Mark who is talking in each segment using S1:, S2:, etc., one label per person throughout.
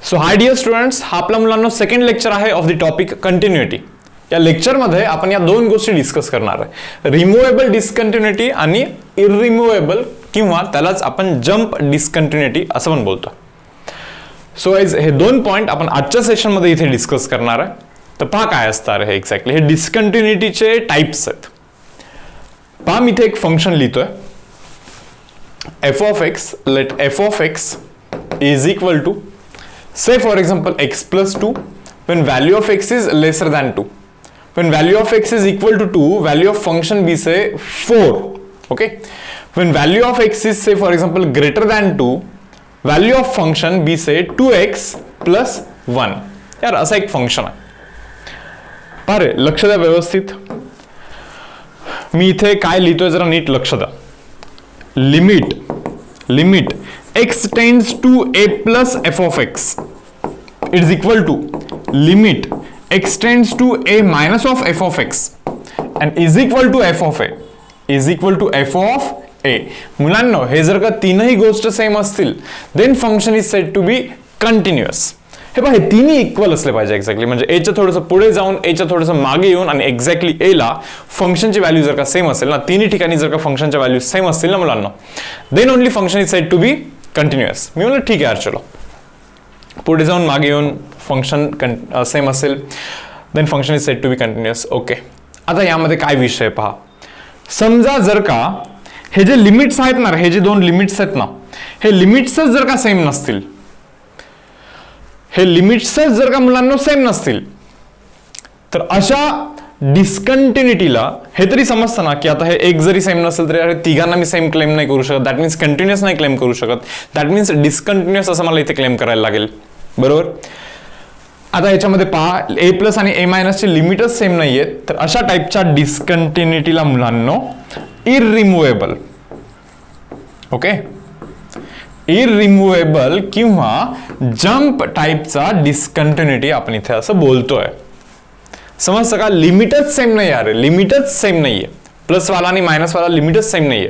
S1: So hi dear students, हा आपला मुलांनो सेकंड लेक्चर आहे ऑफ द टॉपिक कंटिन्युटी. या लेक्चरमध्ये आपण या दोन गोष्टी डिस्कस करणार आहे, रिमूव्हेबल डिस्कंटिन्युटी आणि इररिमूव्हेबल किंवा त्यालाच आपण जंप डिस्कंटिन्युटी असं पण बोलतो. सो गाइस, हे दोन पॉइंट आपण आजच्या सेशन मध्ये इथे डिस्कस करणार आहे. तर पहा काय असणार आहे एक्झॅक्टली. हे डिस्कंटिन्युटीचे टाइप्स आहेत. पहा मी इथे एक फंक्शन लिहितोय f of x. Let f of x is equal to, say for example, x plus 2 when value of x is lesser than 2. When value of x is equal to 2, value of function be say 4. Okay. When value of x is say for example greater than 2, value of function be say 2x plus 1. यार असा एक function आहे. पारे लक्ष द्या व्यवस्थित. मी इथे काय लिहितोय जरा नीट लक्ष द्या. limit x tends to a plus f of x, it is equal to limit x tends to a minus of f of x and is equal to f of a, is equal to f of a. मुलांनो, हे जर का तीनही गोष्ट same असतील then function is said to be continuous. हे पहा, हे तिन्ही इक्वल असले पाहिजे एक्झॅक्टली. म्हणजे a च्या थोडंसं पुढे जाऊन a च्या थोडंसं मागे येऊन आणि एक्झॅक्टली a ला फंक्शनची व्हॅल्यू जर का सेम असेल ना, तिन्ही ठिकाणी जर का फंक्शनच्या व्हॅल्यू सेम असतील ना मुलांना, then only function is said to be continuous. मी म्हणलं ठीक आहे यार, चलो पुढे जाऊन मागे येऊन फंक्शन सेम असेल then function is said to be continuous. Okay, आता यामध्ये काय विषय पहा. समजा जर का हे जे लिमिट्स आहेत ना, हे जे दोन लिमिट्स आहेत ना, हे लिमिट्सच जर का सेम नसतील, हे लिमिट्सच जर का मुलांना सेम नसतील, तर अशा डिस्कंटिन्युटीला हे तरी समजतं ना की आता हे एक जरी सेम नसेल तरी अरे तिघांना मी सेम क्लेम नाही करू शकत, दॅट मीन्स कंटिन्युअस नाही क्लेम करू शकत, दॅट मीन्स डिस्कंटिन्युअस असं मला इथे क्लेम करायला लागेल. बरोबर. आता याच्यामध्ये पहा, ए प्लस आणि ए मायनसचे लिमिटच सेम नाहीये, तर अशा टाईपच्या डिस्कंटिन्युटीला मुलांनो इररिमूव्हेबल, ओके, इररिमूव्हेबल किंवा जंप टाइपचा डिस्कंटिन्युटी आपण इथे असं बोलतोय. समजतं का? लिमिटच सेम नाही आहे, लिमिटच सेम नाहीये, प्लस वाला आणि मायनस वाला लिमिटच सेम नाहीये.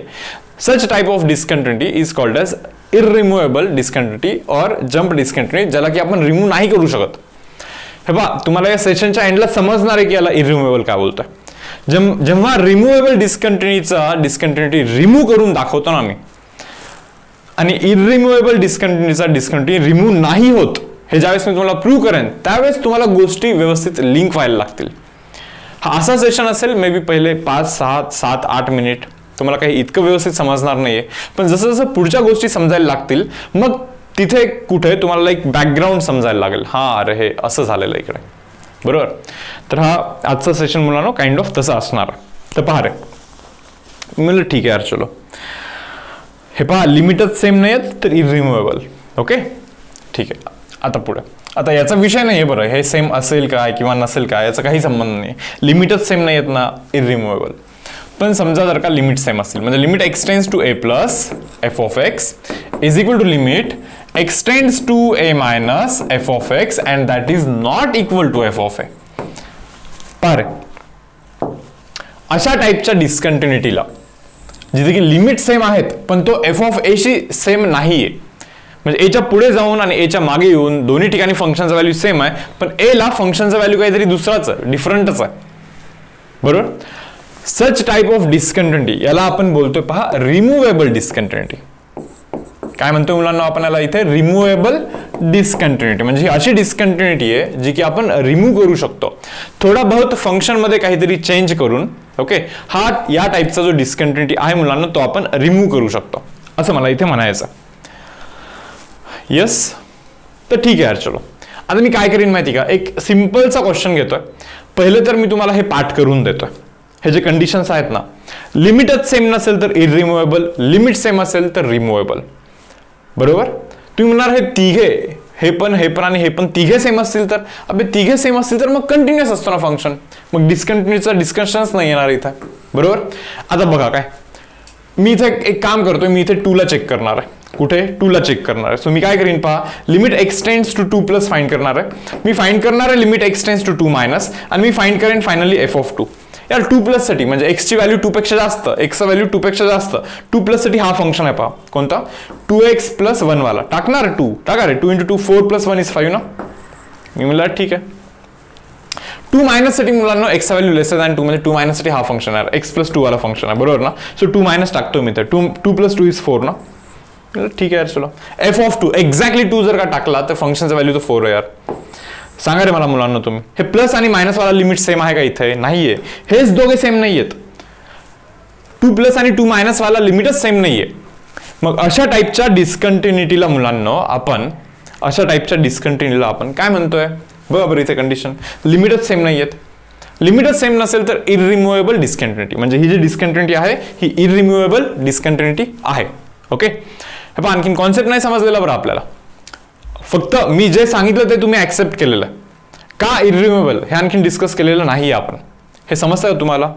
S1: Such type of discontinuity is called as irremovable discontinuity और जंप डिस्कंटिन्युटी, ज्याला की आपण रिमूव्ह नाही करू शकत. हे पहा, तुम्हाला या सेशनच्या एंडला समजणार आहे की याला इररिमूव्हेबल काय बोलतोय. जेव्हा रिमूव्हेबल डिस्कंटिन्युटी रिमूव्ह करून दाखवतो ना मी, आणि इररिमूव्हेबल डिस्कंटिन्युटी रिमूव्ह नाही होत, हे ज्यावेळेस मी तुम्हाला प्रूव्ह करेन त्यावेळेस तुम्हाला गोष्टी व्यवस्थित लिंक व्हायला लागतील. हा असा सेशन असेल, मे बी पहिले 5, 6, 7, 8 मिनिट तुम्हाला काही इतकं व्यवस्थित समजणार नाहीये, पण जसं जसं पुढच्या गोष्टी समजायला लागतील मग तिथे कुठे तुम्हाला एक बॅकग्राऊंड समजायला लागेल. हा अरे हे असं झालेलं इकडे. बरोबर. तर हा आजचा सेशन मुलांनो काइंड ऑफ तसं असणार. तर पहा रे, म्हणलं ठीक आहे यार, चलो हे पहा लिमिटच सेम नाही आहेत तर इररिमूव्हेबल. ओके, ठीक आहे. आता पुढे, आता याचा विषय नाही आहे बरं, हे सेम असेल काय किंवा नसेल काय याचा काही संबंध नाही. लिमिटच सेम नाही आहेत ना, इररिमूव्हेबल. पण समजा जर का लिमिट सेम असतील, म्हणजे limit x tends to a plus f of x is equal to limit x tends to a minus f of x and that is not equal to f of a. पारे अशा टाईपच्या डिस्कंटिन्युटीला जिथे की लिमिट सेम आहेत पण तो F of A she same नाहीये, म्हणजे एच्या पुढे जाऊन आणि एच्या मागे येऊन दोन्ही ठिकाणी फंक्शनचा व्हॅल्यू सेम आहे, पण ए ला फंक्शनचा व्हॅल्यू काहीतरी दुसराच आहे, डिफरंटच आहे. बरोबर. सच टाइप ऑफ डिस्कंटिन्युटी याला आपण बोलतोय पहा रिमूव्हेबल डिस्कंटिन्युटी. काय म्हणतोय मुलांना आपण याला इथे? Removable discontinuity. म्हणजे ही अशी डिस्कंटिन्युटी आहे जी की आपण रिमूव्ह करू शकतो थोडा बहुत फंक्शन मध्ये काहीतरी चेंज करून. ओके, हा या टाइपचा जो डिस्कंटिन्युटी आहे मुलांना तो आपण रिमूव्ह करू शकतो असं मला इथे म्हणायचं. यस, तर ठीक आहे यार, चलो आता मी काय करीन माहिती का, एक सिंपलचा क्वेश्चन घेतोय. पहिले तर मी तुम्हाला हे पाठ करून देतोय. हे जे कंडिशन्स आहेत ना, लिमिटच सेम नसेल तर इररिमूव्हेबल, लिमिट सेम असेल तर रिमूव्हेबल. बरोबर. तुम्ही म्हणणार हे तिघे, हे पण आणि हे पण तिघे सेम असतील तर, अबे तिघे सेम असतील तर मग कंटिन्युअस असतो ना फंक्शन, मग डिस्कंटिन्युअसचा डिस्कशनच नाही येणार इथं. बरोबर. आता बघा काय, मी इथे एक काम करतोय, मी इथे 2 ला चेक करणार आहे. कुठे? 2 ला चेक करणार आहे. सो मी काय करीन पहा, limit x tends to 2 plus find करणार आहे. मी फाइंड करणार आहे लिमिट एक्सटेंड्स टू 2 मायनस, आणि मी फाइंड करेन फायनली एफ ऑफ 2. यार 2+ साठी म्हणजे एक्सची व्हॅल्यू 2 पेक्षा जास्त, एक्सचा व्हॅल्यू 2 पेक्षा जास्त, 2+ साठी हा फंक्शन आहे पहा कोणता 2x + 1 वाला टाकणार 2 टाका रे 2 × 2 4 + 1 = 5 ना. मी म्हणलं ठीक आहे. 2- साठी मुलांना एक्सचा व्हॅल्यू लेसर दॅन 2 म्हणजे 2- साठी हा फंक्शन आहे, x + 2 वाला फंक्शन आहे बरोबर ना. सो 2- टाकतो मी तर 2 + 2 = 4 ना. ठीक आहे यार चलो f(2) एक्झॅक्टली 2 जर का टाकला तर फंक्शनचा व्हॅल्यू तर 4 आहे यार. सांगा रे मला मुलांना तुम्ही हे प्लस आणि मायनस वाला लिमिट सेम आहे का इथे? नाहीये, हेच दोघे सेम नाहीयेत. 2+ आणि 2- वाला लिमिटच सेम नाहीये. मग अशा टाईपच्या डिस्कंटिन्युटीला मुलांना आपण काय म्हणतोय बघा बरं इथे कंडिशन लिमिटच सेम नाहीयेत. लिमिटच सेम नसेल तर इररिमूव्हेबल डिस्कंटिन्युटी म्हणजे ही जी डिस्कंटिन्युटी आहे ही इररिमूव्हेबल डिस्कंटिन्युटी आहे. ओके हे पण आणखीन कॉन्सेप्ट नाही समजलेला बरं आपल्याला, फक्त मी जे सांगितलं ते तुम्ही ऍक्सेप्ट केलेलं का इररिमूव्हेबल हे आणखीन डिस्कस केलेलं नाही आपण. हे समजतंय का तुम्हाला?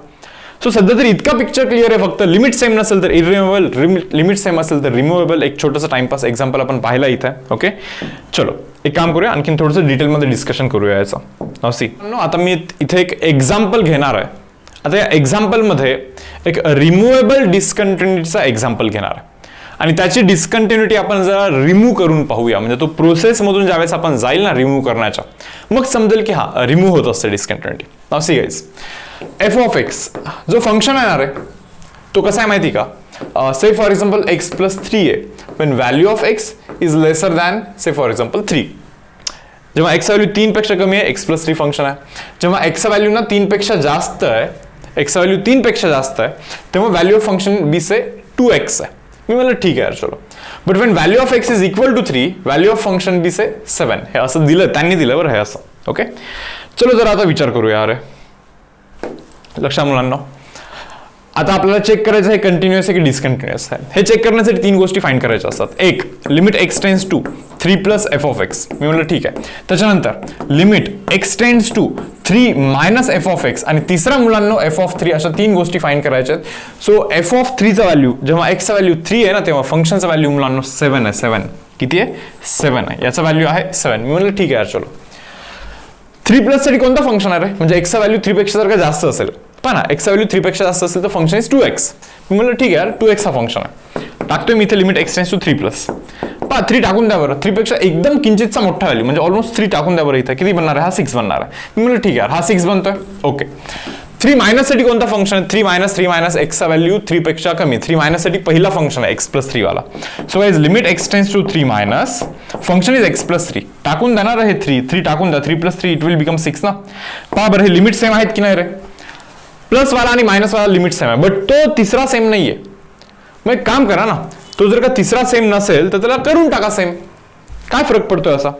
S1: सो सध्या तरी इतका पिक्चर क्लिअर आहे, फक्त लिमिट सेम नसेल तर इररिमूव्हेबल, लिमिट सेम असेल तर रिमूव्हेबल. एक छोटंसं टाइमपास एक्झाम्पल आपण पाहिला इथे. ओके चलो एक काम करूया आणखीन थोडंसं डिटेलमध्ये डिस्कशन करूया याचं. आता मी इथे एक एक्झाम्पल घेणार आहे. आता या एक्झाम्पलमध्ये एक रिमूव्हेबल डिस्कंटिन्युटीचा एक्झाम्पल घेणार आहे आणि त्याची डिस्कंटिन्युटी आपण जरा रिमूव्ह करून पाहूया. म्हणजे तो प्रोसेसमधून ज्यावेळेस आपण जाईल ना रिमूव्ह करण्याच्या, मग समजेल की हा रिमूव्ह होत असते discontinuity. Now see guys, f(x) जो फंक्शन येणार आहे तो कसा आहे माहिती का? से फॉर एक्झाम्पल x + 3 आहे when value of x is lesser than say for example 3. जेव्हा x व्हॅल्यू 3 पेक्षा कमी आहे x + 3 फंक्शन आहे. जेव्हा x व्हॅल्यू ना 3 पेक्षा जास्त आहे, x व्हॅल्यू 3 पेक्षा जास्त आहे तेव्हा value of function b say 2x आहे. मी म्हणलं ठीक आहे यार चलो. But when value of x is equal to 3 value of function b से 7 हे असं दिलं त्यांनी दिलं बरं हे असं. ओके चलो जरा आता विचार करूया यार. लक्षात मुलांना आता आपल्याला चेक करायचं आहे कंटिन्युअस आहे की डिस्कंटिन्युअस आहे. हे चेक करण्यासाठी 3 गोष्टी फाइंड करायच्या असतात. एक limit x tends to 3 + f(x). मी म्हणलं ठीक आहे. त्याच्यानंतर limit x tends to 3 - f(x) आणि तिसरा मुलांना f(3) अशा 3 गोष्टी फाइंड करायच्या आहेत. सो f(3) चा व्हॅल्यू जेव्हा x चा व्हॅल्यू 3 आहे ना तेव्हा फंक्शनचा व्हॅल्यू मुलांना 7 आहे. 7 किती आहे? 7 आहे. याचा व्हॅल्यू आहे 7. मी म्हणलं ठीक आहे यार चलो. 3+ साठी कोणता फंक्शन आहे रे? म्हणजे x चा व्हॅल्यू 3 पेक्षा जर का जास्त असेल पण x व्हॅल्यू 3 पेक्षा जास्त असेल तर फंक्शन इज 2x. मी म्हणलं ठीक आहे यार 2x हा फंक्शन आहे. टाकतोय मी इथे लिमिट x टेंड्स टू 3+. पहा 3 टाकून द्या बरं. 3 पेक्षा एकदम किंचितचा मोठा व्हॅल्यू म्हणजे ऑलमोस्ट 3 टाकून द्या बरं. इथे किती बनणार आहे? हा 6 बनणार आहे. मी म्हणलं ठीक आहे यार हा 6 बनतोय. ओके 3- साठी कोणता फंक्शन आहे? 3 - x चा व्हॅल्यू 3 पेक्षा कमी. 3- साठी पहिला फंक्शन आहे x + 3 वाला. So guys limit x tends to 3 function is x + 3. टाकून देणार आहे 3 टाकून द्या. 3 + 3 इट विल बिकम 6 ना. पहा बरं हे लिमिट सेम आहेत की नाही रे? प्लस वाला आणि मायनस वाला लिमिट सेम आहे बट तो तिसरा सेम नाहीये. मग एक काम करा ना, तो जर का तिसरा सेम नसेल तर त्याला करून टाका सेम. काय फरक पडतोय असा?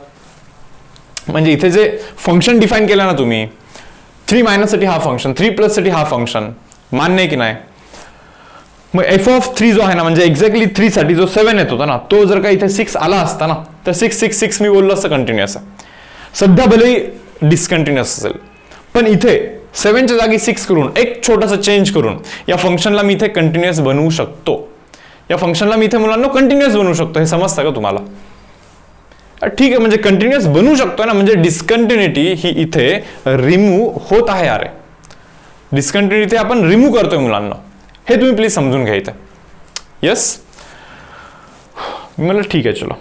S1: म्हणजे इथे जे फंक्शन डिफाइन केलं ना तुम्ही 3- साठी हा फंक्शन 3+ साठी हा फंक्शन मान्य आहे की नाही? मग f(3) जो आहे ना म्हणजे एक्झॅक्टली 3 साठी जो 7 येत होता ना तो जर का इथे 6 आला असता ना तर 6 मी बोललो असतं कंटिन्युअस आहे. सध्या भले डिस्कंटिन्युअस असेल पण इथे 7 च्या जागी 6 करून एक छोटासा चेंज करून या फंक्शनला मी इथे कंटिन्युअस बनवू शकतो. या फंक्शनला मी इथे मुलांना कंटिन्युअस बनवू शकतो. हे समजतं का तुम्हाला? ठीक आहे म्हणजे कंटिन्युअस बनवू शकतो ना म्हणजे डिस्कंटिन्युटी ही इथे रिमूव्ह होत आहे. अरे डिस्कंटिन्युटी आपण रिमूव्ह करतोय मुलांना. हे तुम्ही प्लीज समजून घ्या इथे. येस मला ठीक आहे चलो.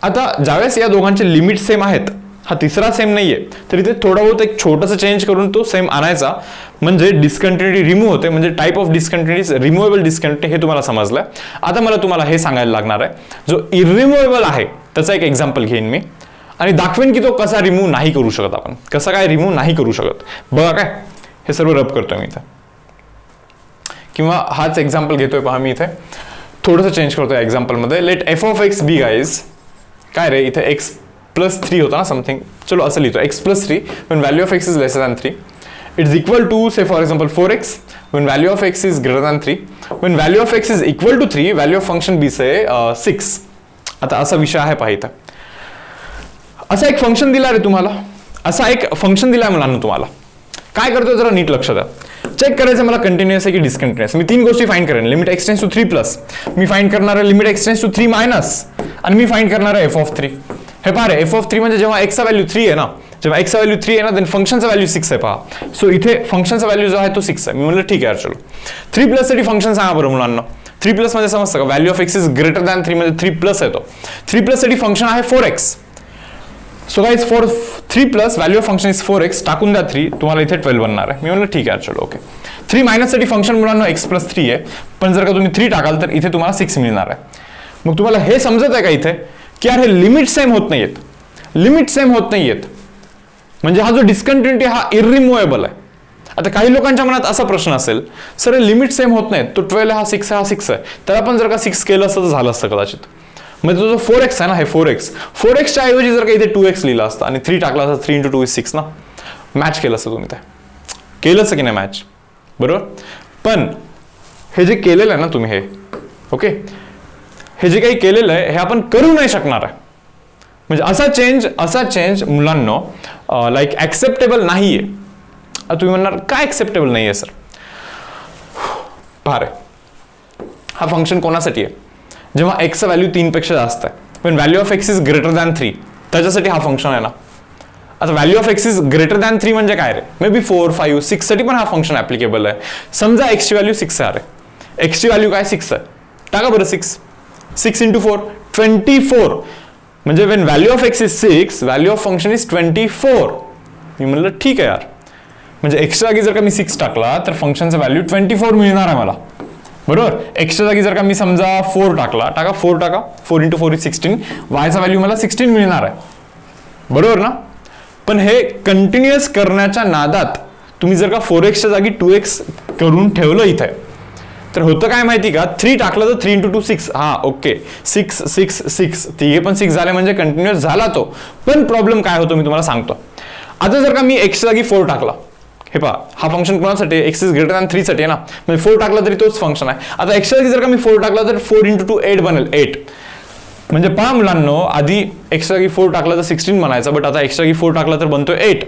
S1: आता ज्यावेळेस या दोघांचे लिमिट सेम आहेत हा तिसरा सेम नाहीये तर इथे थोडा बहुत एक छोटासा चेंज करून तो सेम आणायचा म्हणजे डिस्कंटिन्युटी रिमूव्ह होते. म्हणजे type of discontinuity removable discontinuity हे तुम्हाला समजलंय. आता मला तुम्हाला हे सांगायला लागणार आहे जो इररिमूव्हेबल आहे त्याचा एक एक्झाम्पल घेईन मी आणि दाखवेन की तो कसा रिमूव्ह नाही करू शकत. आपण कसा काय रिमूव्ह नाही करू शकत बघा. काय हे सर्व रब करतोय मी इथे किंवा हाच एक्झाम्पल घेतोय पहा. मी इथे थोडंसं चेंज करतोय एक्झाम्पलमध्ये. लेट f(x) बी गाईज काय रे इथे x + 3 होता ना समथिंग. चलो असं लिहितो x + 3 when value of x is lesser than 3 it is equal to say for example 4x when value of x is greater than 3 when value of x is equal to 3 value of function b say 6. आता असा विषय आहे पहा इथं. असा एक function दिला रे तुम्हाला. असा एक फंक्शन दिलाय मुलांना तुम्हाला. काय करतोय जरा नीट लक्ष द्या. चेक करायचं मला कंटिन्युअस आहे की डिस्कंटिन्युअस. मी 3 गोष्टी फाइंड करेन. Limit x tends to 3+. मी फाइंड करणार आहे लिमिट x टेंड्स टू 3- आणि मी फाइंड करणार आहे f(3). हे पहा रे f(3) म्हणजे जेव्हा x चा व्हॅल्यू 3 आहे ना जेव्हा एक्सचा व्हॅल्यू 3 आहे ना, देन फंक्शनचा व्हॅल्यू 6 आहे पहा. सो इथे फंक्शनचा व्हॅल्यू जो आहे तो 6 आहे. मी म्हणलं ठीक आहे चलो 3+ साठी फंक्शन सांगा बरं मुलांना. 3+ मध्ये समजतं का, value of x is greater than 3 मध्ये 3+ येतो. 3+ साठी फंक्शन आहे 4x. So guys for 3+ value of function is 4x, टाकून द्या 3, तुम्हाला इथे 12 बनणार आहे. मी म्हणलं ठीक आहे चलो ओके. 3- साठी फंक्शन मुलांना x+3 आहे, पण जर का तुम्ही 3 टाकाल तर इथे तुम्हाला 6 मिळणार आहे. मग तुम्हाला हे समजत आहे का इथे की यार हे लिमिट सेम होत नाहीयेत, लिमिट सेम होत नाहीयेत, म्हणजे हा जो डिस्कंटिन्युटी हा इररिमूव्हेबल आहे. आता काही लोकांच्या मनात असा प्रश्न असेल, सर लिमिट सेम होत नाहीत, तो 12 हा 6 हा 6 आहे, तर आपण जर का 6 केलं असतं तर झालं असतं कदाचित. म्हणजे तो जो 4x आहे ना, हे 4x च्या ऐवजी जर का इथे 2x लिहिला असता आणि 3 टाकला असता, 3 × 2 = 6 ना, मॅच केलं असतं तुम्ही, ते केलं असतं की नाही मॅच, बरोबर. पण हे जे केलेलं आहे ना तुम्ही, हे ओके, हे जे काही केलेलं आहे हे आपण करू नाही शकणार आहे. म्हणजे असा चेंज मुलांनो लाईक ऍक्सेप्टेबल नाहीये. तुम्ही म्हणणार काय ऍक्सेप्टेबल नाहीये सर, पहा रे, हा फंक्शन कोणासाठी आहे, जेव्हा एक्सचं व्हॅल्यू 3 पेक्षा जास्त आहे, पण value of x is greater than 3, त्याच्यासाठी हा फंक्शन आहे ना. आता value of x is greater than 3 म्हणजे काय रे, मे बी 4, 5, 6 साठी पण हा फंक्शन ऍप्लिकेबल आहे. समजा एक्सची व्हॅल्यू 6 आहे, अरे एक्सची व्हॅल्यू काय 6 आहे, टाका बरं 6 × 4 24, म्हणजे Wien value of x is 6, value of function is 24. मी म्हणलं ठीक आहे यार, म्हणजे एक्सच्या जागी जर का मी 6 टाकला तर फंक्शनचा व्हॅल्यू 24 मिळणार आहे मला, बरोबर. एक्सच्या जागी जर का मी समजा 4 टाकला, 4 टाका, 4 × 4 = 16, वायचा व्हॅल्यू मला 16 मिळणार आहे, बरोबर ना. पण हे कंटिन्युअस करण्याच्या नादात तुम्ही जर का 4x च्या जागी 2x करून ठेवलं इथे, तर होतं काय माहिती का, 3 टाकलं तर 3 × 2 = 6, हा ओके, 6 6 6, तिघे पण 6 झाले म्हणजे कंटिन्युअस झाला तो. पण प्रॉब्लेम काय होतो मी तुम्हाला सांगतो. आता जर का मी एक्सच्या जागी 4 टाकला, हे पहा हा फंक्शन कोणासाठी, एक्स इज ग्रेटर दॅन 3 साठी आहे ना, म्हणजे 4 टाकला तरी तोच फंक्शन आहे. आता एक्सच्या जागी जर का मी 4 टाकला तर 4 × 2 8 बनेल, 8. म्हणजे पहा मुलांनो, आधी एक्सच्या जागी 4 टाकला तर 16 बनायचा, बट आता एक्सच्या जागी 4 टाकला तर बनतोय 8.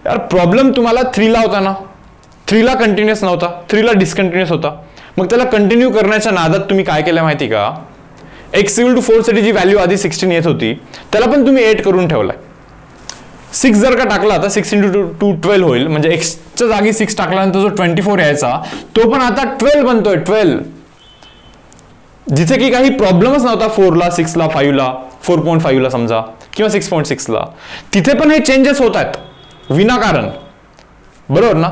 S1: यार प्रॉब्लेम तुम्हाला 3 ला होता ना, 3 ला कंटिन्युअस नव्हता, 3 ला डिस्कंटिन्युअस होता. मग त्याला कंटिन्यू करण्याच्या नादात तुम्ही काय केलं माहिती का, x = 4 साठी जी व्हॅल्यू आधी 16 येत होती त्याला पण तुम्ही 8 करून ठेवलाय. 6 जर का टाकला तर 6 × 2 12 होईल, म्हणजे एक्सच्या जागी 6 टाकल्यानंतर जो 24 यायचा तो पण आता 12 बनतोय, 12. जिथे की काही प्रॉब्लेमच नव्हता 4 ला, 6 ला, 5 ला, 4.5 ला समजा, किंवा 6.6 ला, तिथे पण हे चेंजेस होत आहेत विनाकारण, बरोबर ना.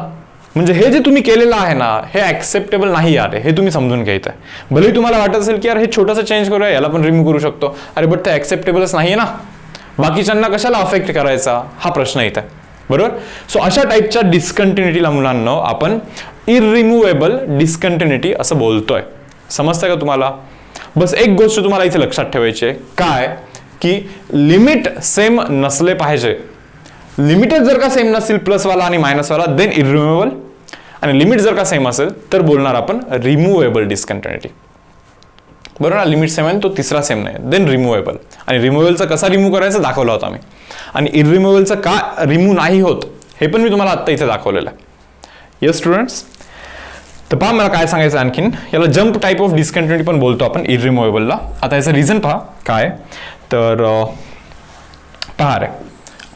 S1: म्हणजे हे जे तुम्ही केलेलं आहे ना, हे ऍक्सेप्टेबल नाही यार, हे तुम्ही समजून घ्यायचं आहे. भले तुम्हाला वाटत असेल की यार हे छोटंसं चेंज करूया, याला पण रिमूव्ह करू शकतो, अरे बट ते ऍक्सेप्टेबलच नाहीये ना, बाकीच्यांना कशाला अफेक्ट करायचा, हा प्रश्न येत आहे, बरोबर. सो अशा टाईपच्या डिस्कंटिन्युटीला मुलांना आपण इररिमूव्हेबल डिस्कंटिन्युटी असं बोलतोय. समजतंय का तुम्हाला. बस एक गोष्ट तुम्हाला इथे लक्षात ठेवायची आहे, काय की लिमिट सेम नसले पाहिजे. लिमिटच जर का सेम नसतील प्लसवाला आणि मायनसवाला, देन इररिमूव्हेबल, आणि लिमिट जर का सेम असेल तर बोलणार आपण रिमूव्हेबल डिस्कंटिन्युटी, बरोबर ना. लिमिट सेम आहे तो तिसरा सेम नाही, देन रिमूव्हेबल. आणि रिमूव्हेबलचा कसा रिमूव्ह करायचा दाखवला होता मी, आणि इररिमूव्हेबलचा का रिमूव्ह नाही होत हे पण मी तुम्हाला आत्ता इथे दाखवलेलं आहे. यस स्टुडंट्स, तर पहा मला काय सांगायचं आणखीन, याला जम्प टाईप ऑफ डिस्कंटिन्युटी पण बोलतो आपण इररिमूव्हेबलला. आता याचं रिझन पहा काय, तर पहा रे,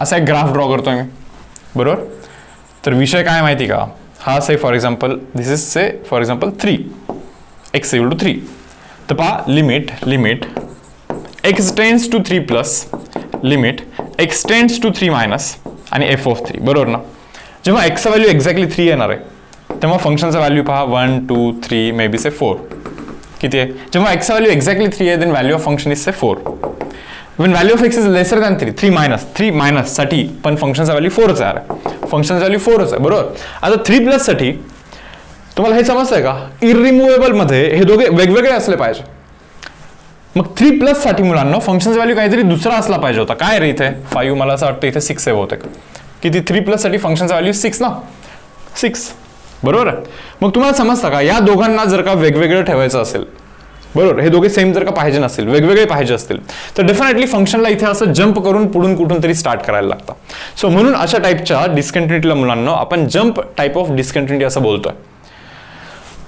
S1: असा एक ग्राफ ड्रॉ करतोय मी, बरोबर. तर विषय काय माहिती का, हा say for example, this is say for example 3, x = 3. तर पहा limit x tends to 3 plus, limit x tends to 3 minus, आणि f(3), बरोबर ना. जेव्हा x चा व्हॅल्यू एक्झॅक्टली 3 येणार आहे तेव्हा फंक्शनचा व्हॅल्यू पहा 1 2 3 मे बी से 4 किती आहे. जेव्हा x चा व्हॅल्यू एक्झॅक्टली 3 आहे, then value of function is से 4. when value of x is lesser than 3 minus साठी पण फंक्शनचा व्हॅल्यू 4च आहे, फंक्शनचा व्हॅल्यू 4च आहे, बरोबर. आता 3+ साठी तुम्हाला हे समजतंय का, इररिमूव्हेबल मध्ये हे दोघे वेगवेगळे असले पाहिजे. मग 3+ साठी मुलांना फंक्शनचा व्हॅल्यू काहीतरी दुसरा असला पाहिजे होता. काय रे इथे 5, मला असं वाटतं इथे 6 आहे बहुतेक, किती 3+ साठी फंक्शनचा व्हॅल्यू 6 ना, 6, बरोबर आहे. मग तुम्हाला समजतं का, या दोघांना जर का वेगवेगळं ठेवायचं असेल, बरोबर, हे दोघे सेम जर का पाहिजे नसतील, वेगवेगळे पाहिजे असतील, तर डेफिनेटली फंक्शनला इथे असं जंप करून पुढून कुठून तरी स्टार्ट करायला लागतं. सो म्हणून अशा टाईपच्या डिस्कंटिन्युटीला मुलांना आपण जंप टाईप ऑफ डिस्कंटिन्युटी असं बोलतोय.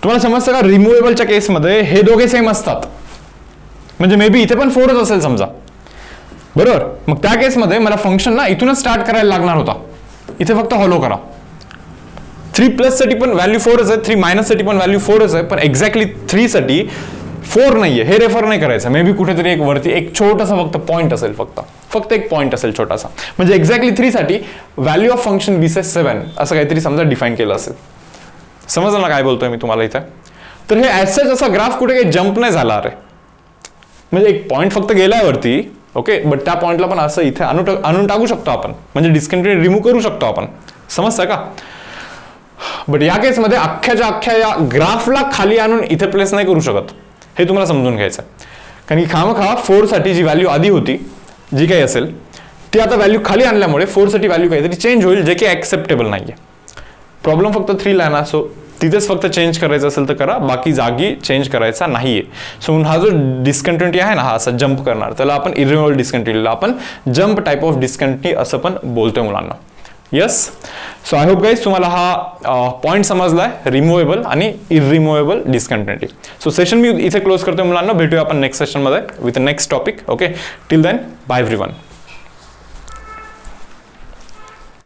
S1: तुम्हाला समजतं का, रिमूव्हेबलच्या केसमध्ये हे दोघे सेम असतात, म्हणजे मे बी इथे पण 4च असेल समजा, बरोबर. मग त्या केसमध्ये मला फंक्शन ना इथूनच स्टार्ट करायला लागणार होता. इथे फक्त हॉलो करा. 3+ साठी पण व्हॅल्यू 4च आहे, 3- साठी पण व्हॅल्यू 4च आहे, पण एक्झॅक्टली 3 साठी 4 नाहीये हे रेफर नाही करायचं. मे बी कुठेतरी एक वरती एक छोटासा फक्त पॉईंट असेल, फक्त एक पॉईंट असेल छोटासा. म्हणजे एक्झॅक्टली 3 साठी व्हॅल्यू ऑफ फंक्शन बी से 7 असं काहीतरी समजा डिफाईन केलं असेल. समजलं ना काय बोलतोय मी तुम्हाला इथे. तर हे ॲज सच असा ग्राफ कुठे काही जम्प नाही झाला अरे, म्हणजे एक पॉईंट फक्त गेलाय वरती. ओके, बट त्या पॉईंटला पण असं इथे आणून टाकू शकतो आपण, म्हणजे डिस्कंटिन्युटी रिमूव्ह करू शकतो आपण. समजतं का? बट या केसमध्ये अख्ख्याच्या अख्ख्या या ग्राफला खाली आणून इथे प्लेस नाही करू शकत. हे तुम्हाला समजून घ्यायचं आहे. कारण की खामखा 4 साठी जी व्हॅल्यू आधी होती, जी काही असेल ती आता व्हॅल्यू खाली आणल्यामुळे 4 साठी व्हॅल्यू काहीतरी चेंज होईल, जे की ऍक्सेप्टेबल नाहीये. प्रॉब्लेम फक्त 3 ला ना, सो तिथेच फक्त चेंज करायचं असेल तर करा, बाकी जागी चेंज करायचा नाहीये. सो हा जो डिस्कंटिन्युटी आहे ना, हा असा जंप करणार, त्याला आपण इरिमूव्हेबल डिस्कंटिन्युटीला आपण जंप टाइप ऑफ डिस्कंटिन्युटी असं पण बोलतोय मुलांना. Yes. So I hope guys तुम्हाला हा पॉईंट समजलाय, रिमूव्हेबल आणि इरिमूव्हेबल डिस्कंटिन्युटी. सो सेशन मी इथे क्लोज करतोय मुलांना. भेटूया आपण नेक्स्ट सेशनमध्ये with next topic. Okay, till then bye everyone.